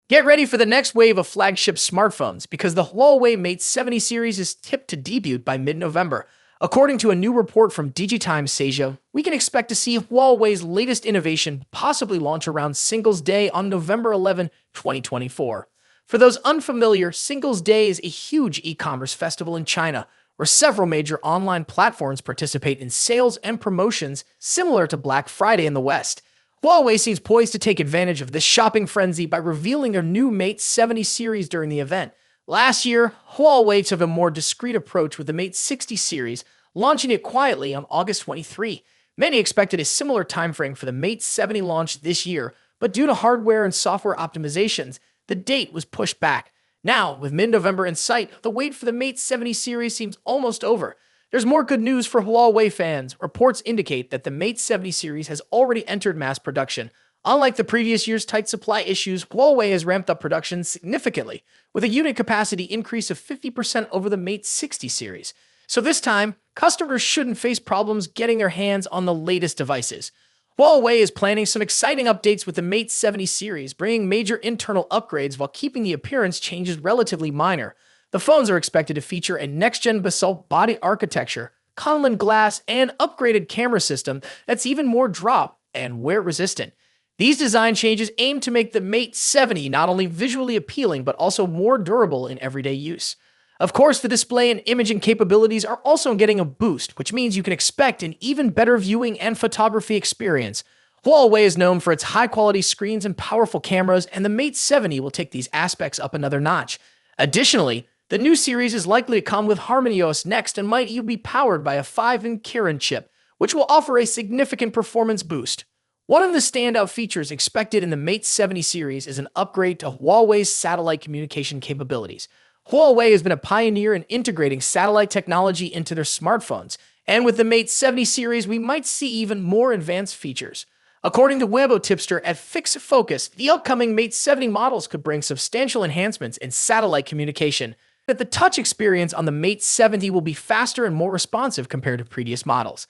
Get ready for the next wave of flagship smartphones because the Huawei Mate 70 series is tipped to debut by mid-November. According to a new report from DigiTimes Asia, we can expect to see Huawei's latest innovation possibly launch around Singles Day on November 11, 2024. For those unfamiliar, Singles Day is a huge e-commerce festival in China where several major online platforms participate in sales and promotions similar to Black Friday in the West. Huawei seems poised to take advantage of this shopping frenzy by revealing their new Mate 70 series during the event. Last year, Huawei took a more discreet approach with the Mate 60 series, launching it quietly on August 23. Many expected a similar timeframe for the Mate 70 launch this year, but due to hardware and software optimizations, the date was pushed back. Now, with mid-November in sight, the wait for the Mate 70 series seems almost over. There's more good news for Huawei fans. Reports indicate that the Mate 70 series has already entered mass production. Unlike the previous year's tight supply issues, Huawei has ramped up production significantly, with a unit capacity increase of 50% over the Mate 60 series. So this time, customers shouldn't face problems getting their hands on the latest devices. Huawei is planning some exciting updates with the Mate 70 series, bringing major internal upgrades while keeping the appearance changes relatively minor. The phones are expected to feature a next-gen basalt body architecture, Conlon glass, and upgraded camera system that's even more drop and wear-resistant. These design changes aim to make the Mate 70 not only visually appealing but also more durable in everyday use. Of course, the display and imaging capabilities are also getting a boost, which means you can expect an even better viewing and photography experience. Huawei is known for its high-quality screens and powerful cameras, and the Mate 70 will take these aspects up another notch. Additionally, the new series is likely to come with HarmonyOS Next and might even be powered by a 5-in Kirin chip, which will offer a significant performance boost. One of the standout features expected in the Mate 70 series is an upgrade to Huawei's satellite communication capabilities. Huawei has been a pioneer in integrating satellite technology into their smartphones, and with the Mate 70 series, we might see even more advanced features. According to Weibo tipster at Fix Focus, the upcoming Mate 70 models could bring substantial enhancements in satellite communication. That the touch experience on the Mate 70 will be faster and more responsive compared to previous models.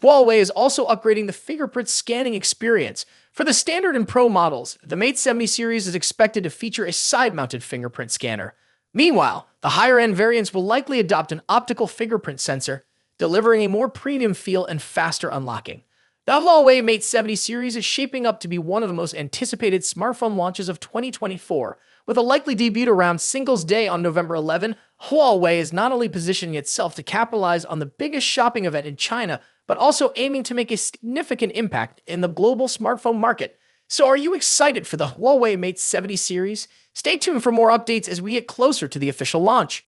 Huawei is also upgrading the fingerprint scanning experience. For the standard and Pro models, the Mate 70 series is expected to feature a side-mounted fingerprint scanner. Meanwhile, the higher-end variants will likely adopt an optical fingerprint sensor, delivering a more premium feel and faster unlocking. The Huawei Mate 70 series is shaping up to be one of the most anticipated smartphone launches of 2024. With a likely debut around Singles Day on November 11, Huawei is not only positioning itself to capitalize on the biggest shopping event in China, but also aiming to make a significant impact in the global smartphone market. So are you excited for the Huawei Mate 70 series? Stay tuned for more updates as we get closer to the official launch.